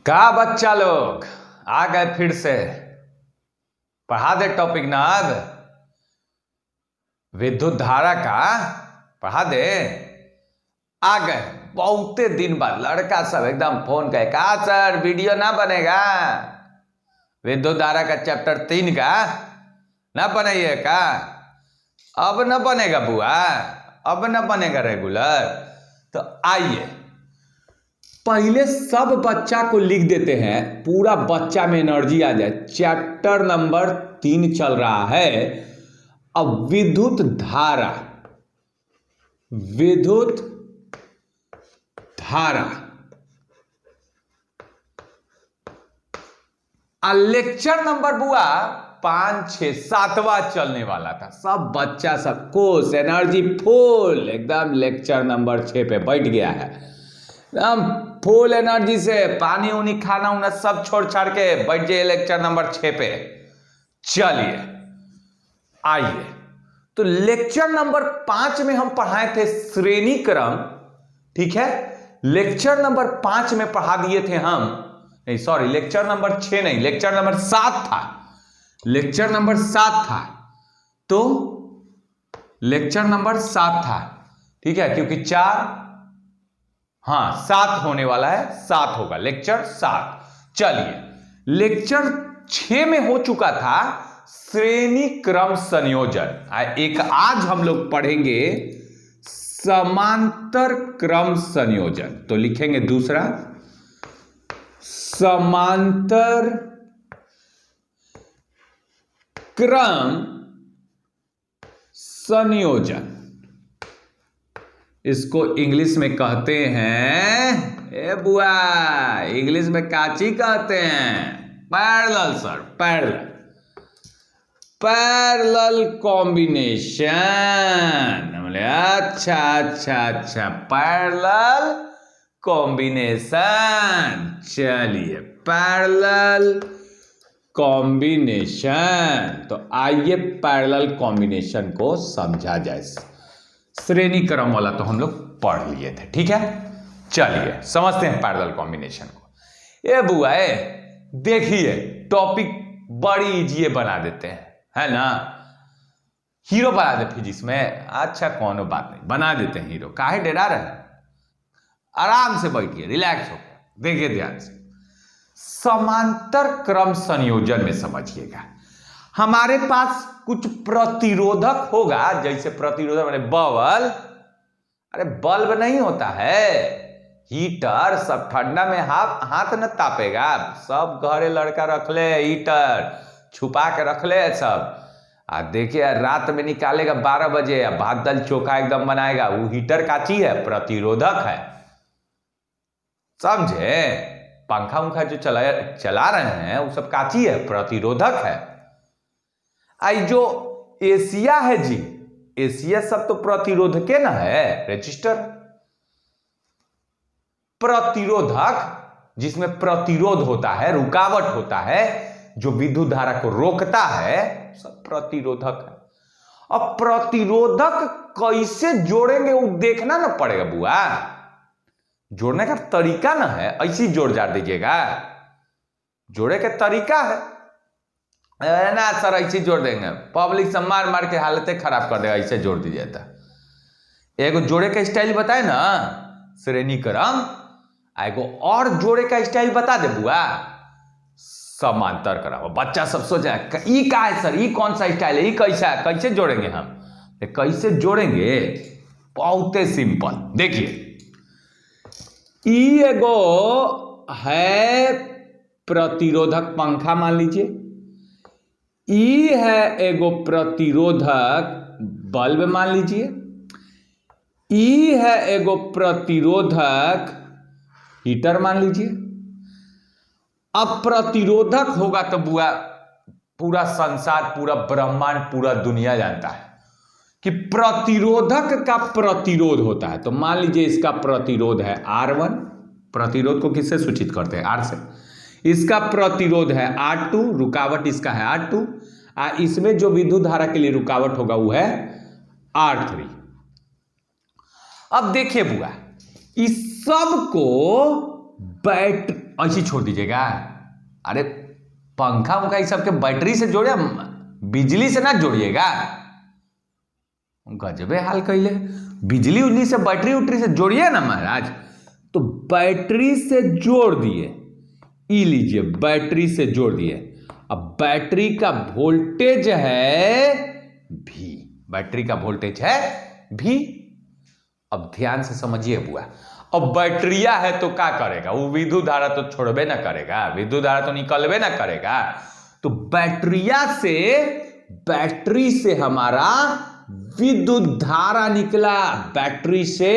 का बच्चा लोग आ गए फिर से। पढ़ा दे टॉपिक ना अब विद्युत धारा का पढ़ा दे। आ गए बहुते दिन बाद लड़का सब एकदम फोन करे का सर वीडियो ना बनेगा विद्युत धारा का चैप्टर 3 का ना बनाइए का। अब न बनेगा बुआ, अब न बनेगा रेगुलर। तो आइए पहले सब बच्चा को लिख देते हैं, पूरा बच्चा में एनर्जी आ जाए। चैप्टर नंबर 3 चल रहा है। अब विद्युत धारा, विद्युत धारा लेक्चर नंबर बुआ 5, 6, 7वां चलने वाला था। सब बच्चा सब कोर्स एनर्जी फुल एकदम लेक्चर नंबर 6 पे बैठ गया है। एकदम फुल एनर्जी से पानी उनी खाना उना सब छोड़ छाड़ के बैठ जाइए लेक्चर नंबर 6 पे। चलिए आइए तो लेक्चर नंबर 5 में हम पढ़ाए थे श्रेणी क्रम, ठीक है। लेक्चर नंबर 5 में पढ़ा दिए थे हम, नहीं सॉरी लेक्चर नंबर 6 नहीं, लेक्चर नंबर 7 था। लेक्चर नंबर 7 था तो लेक्चर नंबर 7 था, ठीक है, क्योंकि 4 7 होने वाला है, 7 होगा लेक्चर 7। चलिए लेक्चर 6 में हो चुका था श्रेणी क्रम संयोजन। एक आज हम लोग पढ़ेंगे समांतर क्रम संयोजन। तो लिखेंगे दूसरा समांतर क्रम संयोजन। इसको इंग्लिश में कहते हैं, ए बुआ इंग्लिश में काची कहते हैं? Parallel sir, parallel, parallel combination. अच्छा अच्छा अच्छा, पैरेलल कॉम्बिनेशन। चलिए पैरेलल कॉम्बिनेशन। तो आइए पैरेलल कॉम्बिनेशन को समझा जाए। श्रेणी क्रम वाला तो हम लोग पढ़ लिए थे, ठीक है। चलिए समझते हैं पैरेलल कॉम्बिनेशन को। ए बुआ देखिए टॉपिक बड़ी इजी बना देते हैं, है ना। हीरो बना दे फिजिक्स में, अच्छा कौन बात नहीं, बना देते हैं हीरो। काहे डरा रहे हैं? आराम से बैठिए, रिलैक्स होकर देखिए ध्यान से। समांतर क्रम संयोजन में समझिएगा, हमारे पास कुछ प्रतिरोधक होगा। जैसे प्रतिरोधक माने बल्ब, अरे बल्ब नहीं होता है, हीटर। सब ठंडा में हाथ न तापेगा। सब घरे लड़का रख ले हीटर, छुपा के रख ले सब। देखिए रात में निकालेगा 12 बजे, भात दाल चोखा एकदम बनाएगा। वो हीटर का चीज है, प्रतिरोधक है, समझे। पंखा उंखा जो चला रहे हैं वो सब काची है, प्रतिरोधक है। आई जो एशिया है जी, एशिया सब तो प्रतिरोधक ना है, रेजिस्टर। प्रतिरोधक जिसमें प्रतिरोध होता है, रुकावट होता है, जो विद्युत धारा को रोकता है, सब प्रतिरोधक है। अब प्रतिरोधक कैसे जोड़ेंगे वो देखना ना पड़ेगा बुआ। जोड़ने का तरीका ना है ऐसी जोड़ जाड़ दीजिएगा, जोड़े के तरीका है ना सर, ऐसे जोड़ देंगे पब्लिक सब मार मार के हालतें खराब कर देगा, ऐसे जोड़ दीजिए। तो एगो जोड़े का स्टाइल बताए ना श्रेणी क्रम, एगो और जोड़े का स्टाइल बता दे बुआ, समांतर क्रम। बच्चा सब सोच रहा है ई का है सर, ई कौन सा स्टाइल है, ई कैसा है, कैसे जोड़ेंगे हम? कैसे जोड़ेंगे? बहुत सिंपल। देखिए ई एगो है प्रतिरोधक पंखा मान लीजिए, ई है एगो प्रतिरोधक बल्ब मान लीजिए, ई है एगो प्रतिरोधक हीटर मान लीजिए। अब प्रतिरोधक होगा तो बुआ पूरा संसार, पूरा ब्रह्मांड, पूरा दुनिया जानता है कि प्रतिरोधक का प्रतिरोध होता है। तो मान लीजिए इसका प्रतिरोध है R1, प्रतिरोध को किससे सूचित करते हैं? R से। इसका प्रतिरोध है R2, रुकावट इसका है R2, इसमें जो विद्युत धारा के लिए रुकावट होगा वो है R3। अब देखिए बुआ इस सब को ऐसी छोड़ दीजिएगा? अरे पंखा उनका ये सब के बैटरी से जोड़े, बिजली से ना जोड़िएगा। गजबे हाल कैले, बिजली उजली से बैटरी उटरी से जोड़िए ना महाराज। तो बैटरी से जोड़ दिए, ई लीजिए बैटरी से जोड़ दिए। अब बैटरी का वोल्टेज है V, बैटरी का वोल्टेज है V। अब ध्यान से समझिए बुआ, अब बैटरिया है तो क्या करेगा? वो विद्युत धारा तो छोड़बे ना करेगा, विद्युत धारा तो निकलबे ना करेगा। तो बैटरिया से, बैटरी से हमारा विद्युत धारा निकला, बैटरी से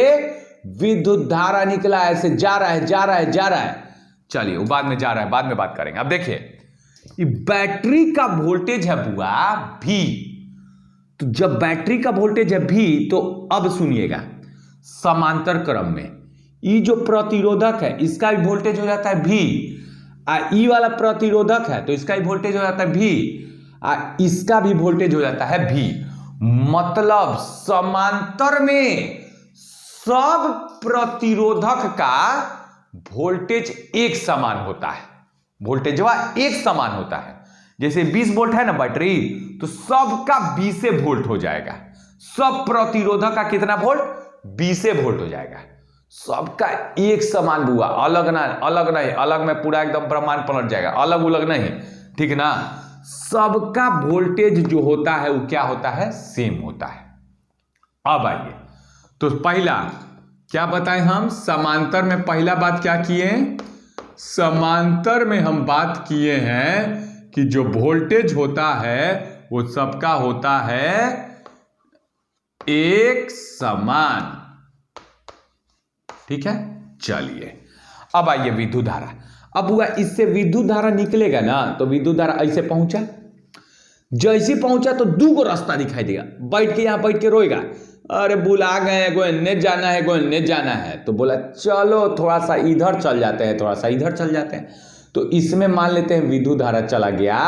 विद्युत धारा निकला, ऐसे जा रहा है जा रहा है जा रहा है। चलिए वो बाद में जा रहा है, बाद में बात करेंगे। अब देखिए ये बैटरी का वोल्टेज है बुआ V। तो जब बैटरी का वोल्टेज है V, तो अब सुनिएगा, समांतर क्रम में ये जो प्रतिरोधक है इसका भी वोल्टेज हो जाता है V, ई वाला प्रतिरोधक है तो इसका भी वोल्टेज हो जाता है V, इसका भी वोल्टेज हो जाता है V। मतलब समांतर में सब प्रतिरोधक का वोल्टेज एक समान होता है, वोल्टेजवा एक समान होता है। जैसे 20 वोल्ट है ना बैटरी, तो सबका 20 वोल्ट हो जाएगा। सब प्रतिरोधक का कितना वोल्ट? 20 वोल्ट हो जाएगा। सबका एक समान बुआ, अलग ना, अलग नहीं, अलग में पूरा एकदम ब्रह्मांड पलट जाएगा, अलग उलग नहीं, ठीक ना। सबका वोल्टेज जो होता है वो क्या होता है? सेम होता है। अब आइए, तो पहला क्या बताएं हम? समांतर में पहला बात क्या किए? समांतर में हम बात किए हैं कि जो वोल्टेज होता है वो सबका होता है एक समान, ठीक है। चलिए अब आइए विद्युत धारा। अब हुआ इससे विद्युत धारा निकलेगा ना, तो विद्युत धारा ऐसे पहुंचा, जैसे पहुंचा तो दो को रास्ता दिखाई देगा, बैठ के यहां बैठ के रोएगा, अरे बुला गए, गोन्ने जाना है, गोन्ने जाना है। तो बोला चलो थोड़ा सा इधर चल जाते हैं, थोड़ा सा इधर चल जाते हैं। तो इसमें मान लेते हैं विद्युत धारा चला गया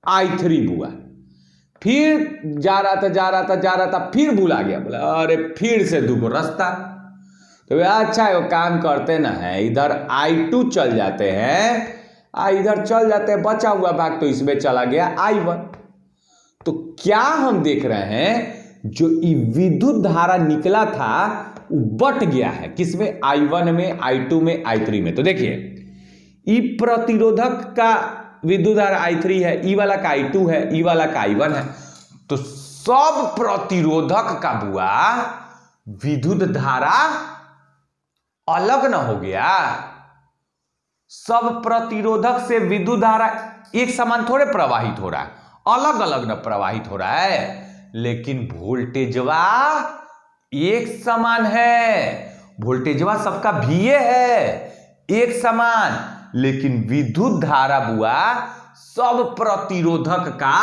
I3 बुआ, फिर जा रहा था जा रहा था जा रहा था, फिर बुला गया, बोला अरे फिर से दो को रास्ता। तो अच्छा है वो काम करते ना है, इधर I2 चल जाते हैं, इधर चल जाते हैं, बचा हुआ भाग तो इसमें चला गया I1। तो क्या हम देख रहे हैं, जो विद्युत धारा निकला था वो बट गया है, किसमें? I1 में, I2 में, I3 में। तो देखिए ई प्रतिरोधक का विद्युत धारा I3 है, ई वाला का I2 है, ई वाला का I1 है। तो सब प्रतिरोधक का बुआ विद्युत धारा अलग ना हो गया? सब प्रतिरोधक से विद्युत धारा एक समान थोड़े प्रवाहित हो रहा है, अलग अलग ना प्रवाहित हो रहा है। लेकिन वोल्टेजवा एक समान है, वोल्टेजवा सबका VA है एक समान, लेकिन विद्युत धारा बुआ सब प्रतिरोधक का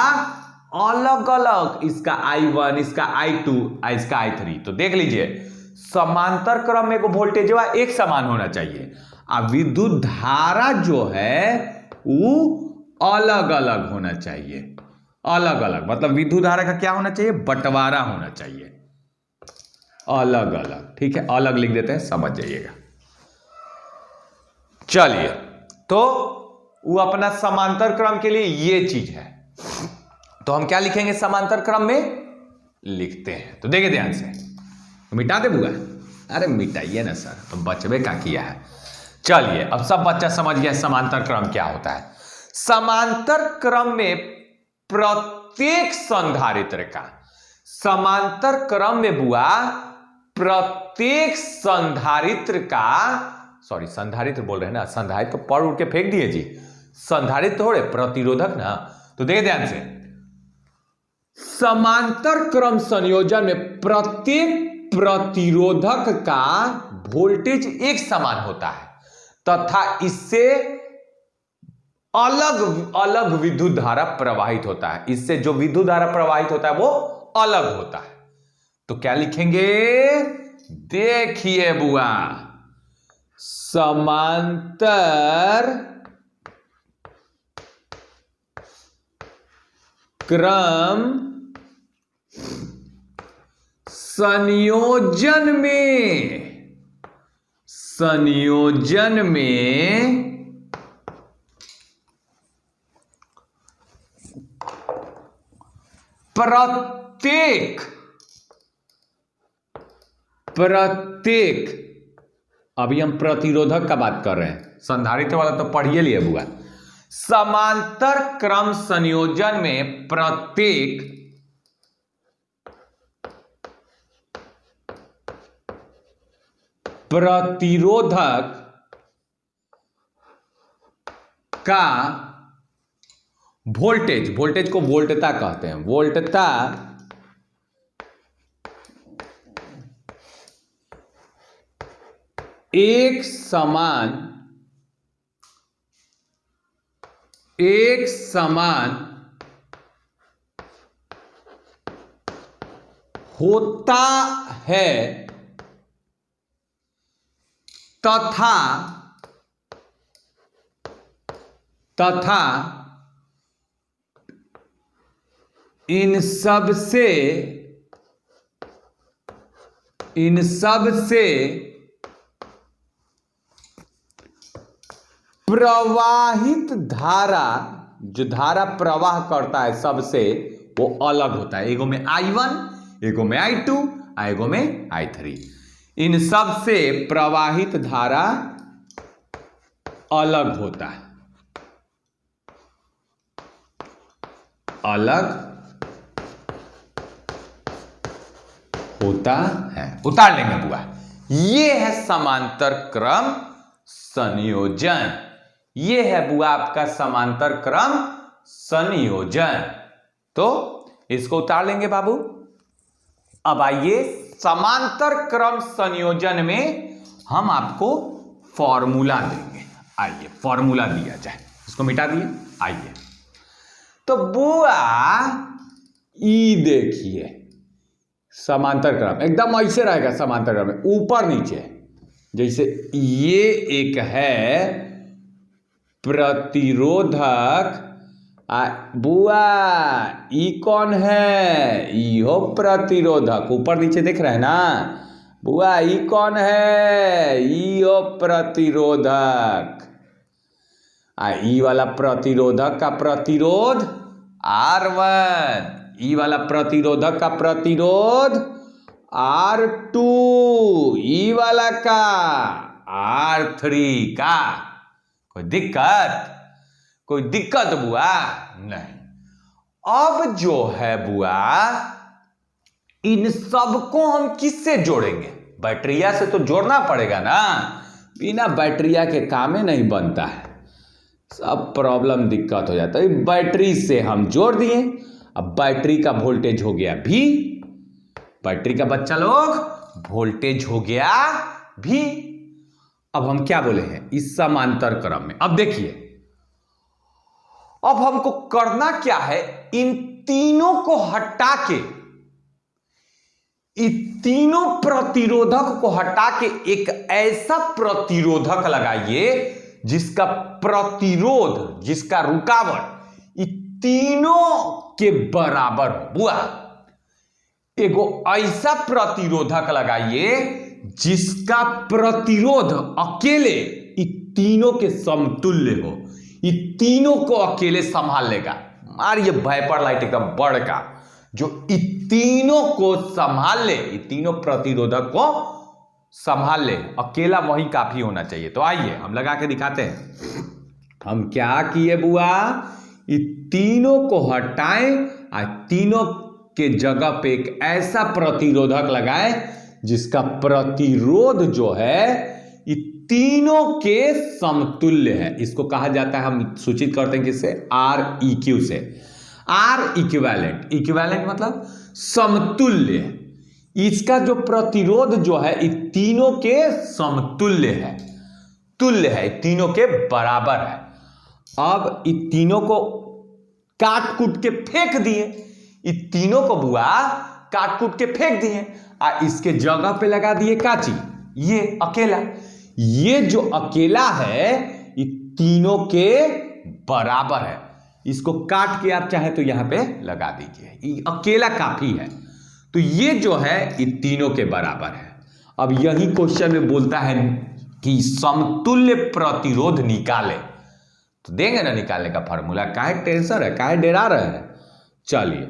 अलग अलग, इसका I1, इसका I2, इसका I3। तो देख लीजिए समांतर क्रम में वोल्टेजवा एक समान होना चाहिए, और विद्युत धारा जो है वो अलग अलग होना चाहिए, अलग अलग। मतलब विद्युत धारा का क्या होना चाहिए? बंटवारा होना चाहिए, अलग अलग, ठीक है। अलग लिख देते हैं, समझ जाइएगा। चलिए तो वो अपना समांतर क्रम के लिए ये चीज है, तो हम क्या लिखेंगे समांतर क्रम में? लिखते हैं। तो देखिए ध्यान से, मिटा दे बुआ, अरे मिटाइए ना सर, तो बचबे का किया है। चलिए अब सब बच्चा समझ गया समांतर क्रम क्या होता है। समांतर क्रम में प्रत्येक संधारित्र का, समांतर क्रम में बुआ प्रत्येक संधारित्र का, सॉरी संधारित्र बोल रहे हैं ना, संधारित्र तो पढ़ उड़ के फेंक दिए जी, संधारित्र थोड़े प्रतिरोधक ना। तो देखिए ध्यान से, समांतर क्रम संयोजन में प्रत्येक प्रतिरोधक का वोल्टेज एक समान होता है तथा इससे अलग अलग विद्युत धारा प्रवाहित होता है, इससे जो विद्युत धारा प्रवाहित होता है वो अलग होता है। तो क्या लिखेंगे? देखिए बुआ, समांतर क्रम संयोजन में, संयोजन में प्रत्येक अभी हम प्रतिरोधक का बात कर रहे हैं, संधारित्र वाला तो पढ़िए लिए बुआ। समांतर क्रम संयोजन में प्रत्येक प्रतिरोधक का वोल्टेज को वोल्टता कहते हैं, वोल्टता एक समान होता है तथा इन सब से प्रवाहित धारा, जो धारा प्रवाह करता है सबसे, वो अलग होता है। एगो में I1, एगो में I2, एगो में I3। इन सब से प्रवाहित धारा अलग होता है, अलग होता है। उतार लेंगे बुआ। ये है समांतर क्रम संयोजन, ये है बुआ आपका समांतर क्रम संयोजन। तो इसको उतार लेंगे बाबू। अब आइए समांतर क्रम संयोजन में हम आपको फॉर्मूला देंगे। आइए फॉर्मूला दिया जाए, इसको मिटा दिए। आइए तो बुआ ई देखिए, समांतर क्रम एकदम ऐसे रहेगा। समांतर क्रम में ऊपर नीचे, जैसे ये एक है प्रतिरोधक, बुआ ई कौन है? ई हो प्रतिरोधक। ऊपर नीचे देख रहे हैं ना बुआ, ई कौन है? ई हो प्रतिरोधक। ई वाला प्रतिरोधक का प्रतिरोध R1, ई वाला प्रतिरोधक का प्रतिरोध R2, ई वाला का R3 का। कोई दिक्कत बुआ? नहीं। अब जो है बुआ, इन सबको हम किससे जोड़ेंगे? बैटरिया से तो जोड़ना पड़ेगा ना, बिना बैटरिया के काम ही नहीं बनता है, सब प्रॉब्लम दिक्कत हो जाता है। बैटरी से हम जोड़ दिए। अब बैटरी का वोल्टेज हो गया V, बैटरी का बच्चा लोग वोल्टेज हो गया V। अब हम क्या बोले हैं इस समांतर क्रम में? अब देखिए, अब हमको करना क्या है, इन तीनों को हटा के, इन तीनों प्रतिरोधक को हटा के एक ऐसा प्रतिरोधक लगाइए जिसका प्रतिरोध, जिसका रुकावट इन तीनों के बराबर हो। बुआ एगो ऐसा प्रतिरोधक लगाइए जिसका प्रतिरोध अकेले इन तीनों के समतुल्य हो, इन तीनों को अकेले संभाल लेगा। मारिए वाइपर लाइट एकदम बड़ का, जो इन तीनों को संभाल ले, इन तीनों प्रतिरोधक को संभाल ले, अकेला वही काफी होना चाहिए। तो आइए हम लगा के दिखाते हैं। हम क्या किए बुआ, इन तीनों को हटाएं और तीनों के जगह पे एक ऐसा प्रतिरोधक लगाएं जिसका प्रतिरोध जो है ये तीनों के समतुल्य है। इसको कहा जाता है, हम सूचित करते हैं किससे? Req से। R इक्विवेलेंट, इक्विवेलेंट मतलब समतुल्य। इसका जो प्रतिरोध जो है ये तीनों के समतुल्य है, तुल्य है, तीनों के बराबर है। अब इन तीनों को काट कूट के फेंक दिए, इन तीनों को बुआ काट कूट के फेंक दिए और इसके जगह पे लगा दिए काची, ये अकेला। ये जो अकेला है ये तीनों के बराबर है। इसको काट के आप चाहे तो यहां पे लगा दीजिए, ये अकेला काफी है। तो ये जो है ये तीनों के बराबर है। अब यही क्वेश्चन में बोलता है कि समतुल्य प्रतिरोध निकाले, तो देंगे ना निकालने का फॉर्मूला। काहे टेंशन है, काहे डरा रहे हैं। चलिए,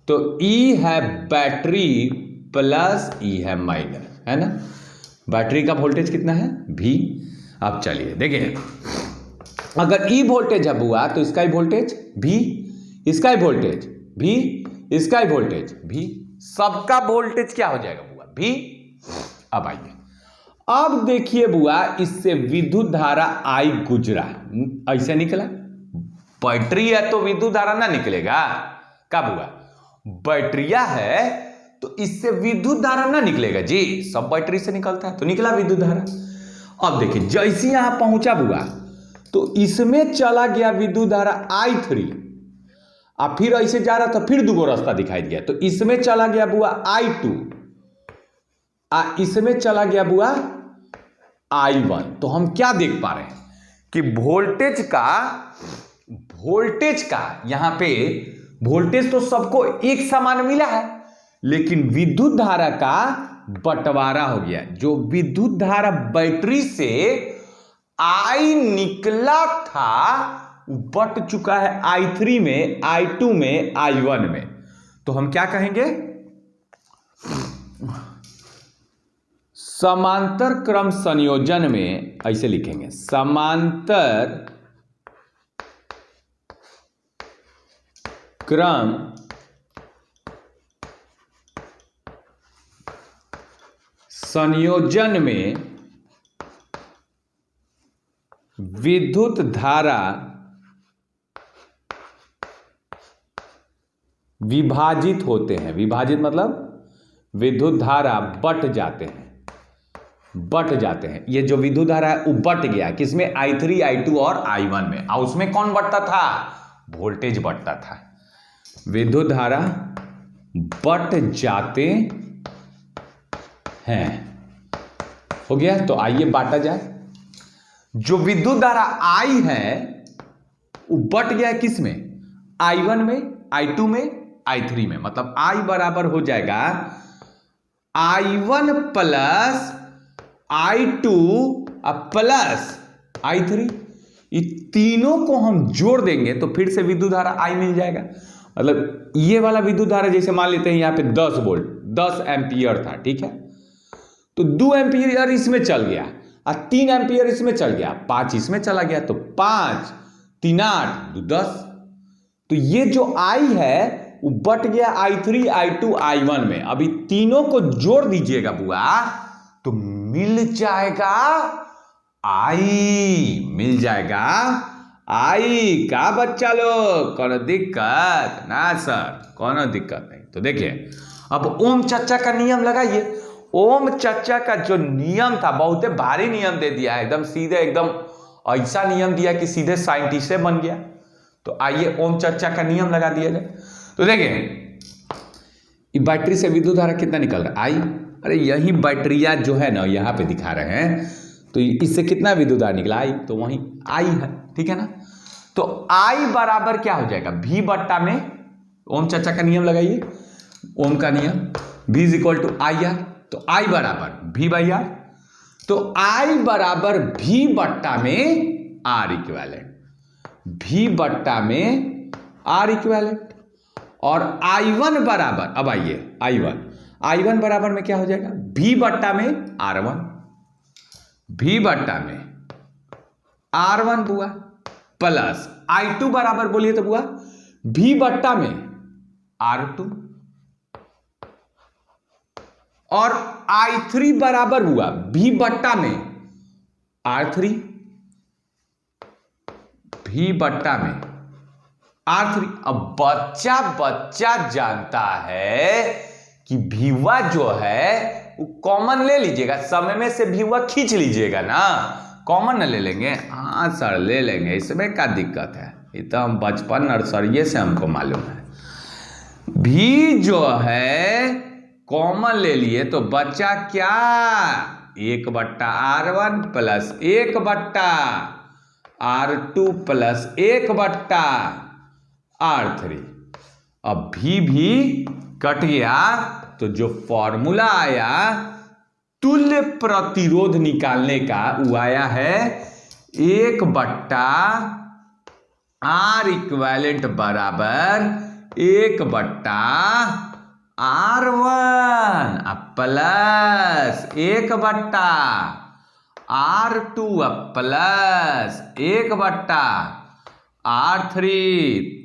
तो E है बैटरी प्लस E है माइनस, है ना। बैटरी का वोल्टेज कितना है V। अब चलिए देखिए, अगर E वोल्टेज है बुआ तो इसका ही वोल्टेज V, इसका ही वोल्टेज V, इसका ही वोल्टेज V, सबका वोल्टेज क्या हो जाएगा बुआ V। अब आइए, अब देखिए बुआ, इससे विद्युत धारा I गुजरा, ऐसे निकला। बैटरी है तो विद्युत धारा ना निकलेगा का बुआ, बैटरिया है तो इससे विद्युत धारा ना निकलेगा जी, सब बैटरी से निकलता है, तो निकला विद्युत धारा। अब देखिए, जैसे यहां पहुंचा बुआ तो इसमें चला गया विद्युत धारा I3, अब फिर ऐसे जा रहा था, फिर दूगो रास्ता दिखाई दिया, तो इसमें चला गया बुआ I2, इसमें चला गया बुआ I1। तो हम क्या देख पा रहे हैं कि वोल्टेज का यहां पे वोल्टेज तो सबको एक समान मिला है, लेकिन विद्युत धारा का बंटवारा हो गया। जो विद्युत धारा बैटरी से I निकला था बट चुका है I3 में, I2 में, I1 में। तो हम क्या कहेंगे, समांतर क्रम संयोजन में ऐसे लिखेंगे, समांतर क्रम संयोजन में विद्युत धारा विभाजित होते हैं। विभाजित मतलब विद्युत धारा बट जाते हैं, बट जाते हैं। ये जो विद्युत धारा है वो बट गया किसमें, I3, I2 और I1 में। और उसमें कौन बटता था, वोल्टेज बटता था। विद्युत धारा बट जाते हैं, हो गया। तो आइए बांटा जाए। जो विद्युत धारा I है वो बट गया किस में, I1 में, I2 में, I3 में। मतलब I बराबर हो जाएगा I1 plus I2 plus I3। ये तीनों को हम जोड़ देंगे तो फिर से विद्युत धारा I मिल जाएगा। मतलब ये वाला विद्युत धारा जैसे मान लेते हैं यहाँ पे 10 वोल्ट 10 एम्पियर था, ठीक है, तो 2 एम्पियर इसमें चल गया और 3 एम्पियर इसमें चल गया, 5 इसमें चला गया, तो 5 3 8 2 10। तो ये जो I है वो बट गया I3, I2, I1 में। अभी तीनों को जोड़ दीजिएगा बुआ तो मिल जाएगा I, मिल जाएगा I का बच्चा लोग। कोनो दिक्कत ना सर, कोनो दिक्कत नहीं। तो देखिए, अब ओम चर्चा का नियम लगाइए। ओम चर्चा का जो नियम था बहुत भारी नियम दे दिया है, एकदम सीधे, एकदम ऐसा नियम दिया कि सीधे साइंटिस्ट बन गया। तो आइए ओम चर्चा का नियम लगा दिया जाए। तो देखिए, बैटरी से विद्युत धारा कितना निकल रहा है I। अरे यही बैटरिया जो है ना यहाँ पे दिखा रहे हैं, तो इससे कितना विद्युत धारा निकला I, तो वही I है, ठीक है ना। तो I बराबर क्या हो जाएगा, V बट्टा में, ओम चर्चा का नियम लगाइए, ओम का नियम, V is equal to IR। तो I बराबर V बाई R, तो I बराबर V बट्टा में R इक्विवेलेंट, V बट्टा में R इक्विवेलेंट। और I1 बराबर, अब आइए I1 बराबर में क्या हो जाएगा, V बट्टा में R1, V बट्टा में R1 बुआ, प्लस I2 बराबर बोलिए तो बुआ V बट्टा में R2, और I3 बराबर हुआ V बट्टा में R3, V बट्टा में R3। अब बच्चा जानता है कि भीवा जो है वो कॉमन ले लीजिएगा, समय में से भीवा खींच लीजिएगा ना, कॉमन न ले लेंगे। हाँ सर ले लेंगे, इसमें क्या दिक्कत है, ये तो हम बचपन नर्सरी से हमको मालूम है। भी जो है कॉमन ले लिए तो बच्चा क्या, 1 बट्टा R1 प्लस 1 बट्टा R2 प्लस 1 बट्टा R3। अब भी कट गया तो जो फॉर्मूला आया तुल्य प्रतिरोध निकालने का वो आया है 1/R इक्विवेलेंट बराबर 1/R1 plus 1/R2 plus 1/R3।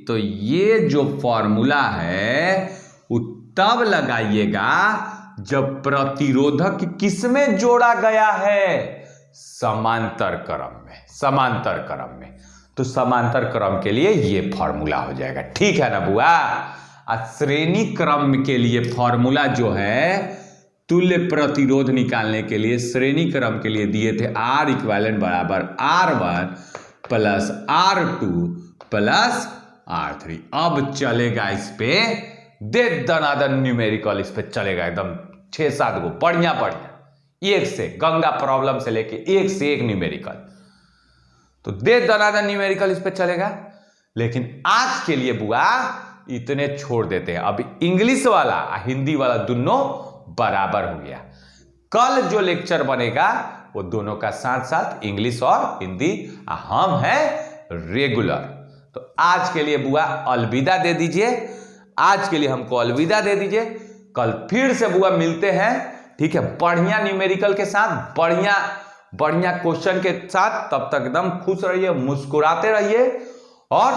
तो ये जो फॉर्मूला है वो तब लगाइएगा जब प्रतिरोधक किसमें जोड़ा गया है, समांतर क्रम में। समांतर क्रम में तो समांतर क्रम के लिए ये फॉर्मूला हो जाएगा। ठीक है ना बुआ। श्रेणी क्रम के लिए फॉर्मूला जो है तुल्य प्रतिरोध निकालने के लिए श्रेणी क्रम के लिए दिए थे R इक्विवेलेंट बराबर R1 plus R2 plus R3। अब चलेगा इस पे दे दनादन न्यूमेरिकल, इस पे चलेगा एकदम 6-7 गो बढ़िया बढ़िया, एक से गंगा प्रॉब्लम से लेके एक से एक न्यूमेरिकल। तो दे दनादन न्यूमेरिकल इस पे चलेगा। लेकिन आज के लिए बुआ इतने छोड़ देते हैं। अब इंग्लिश वाला हिंदी वाला दोनों बराबर हो गया। कल जो लेक्चर बनेगा वो दोनों का साथ साथ इंग्लिश और हिंदी, हम हैं रेगुलर। तो आज के लिए बुआ अलविदा दे दीजिए। आज के लिए हमको अलविदा दे दीजिए। कल फिर से बुआ मिलते हैं, ठीक है, बढ़िया न्यूमेरिकल के साथ, बढ़िया बढ़िया क्वेश्चन के साथ। तब तक एकदम खुश रहिए, मुस्कुराते रहिए और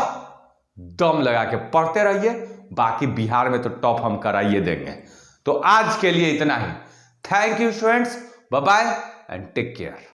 दम लगा के पढ़ते रहिए। बाकी बिहार में तो टॉप हम कराइए देंगे। तो आज के लिए इतना ही। Thank you students, bye bye and take care.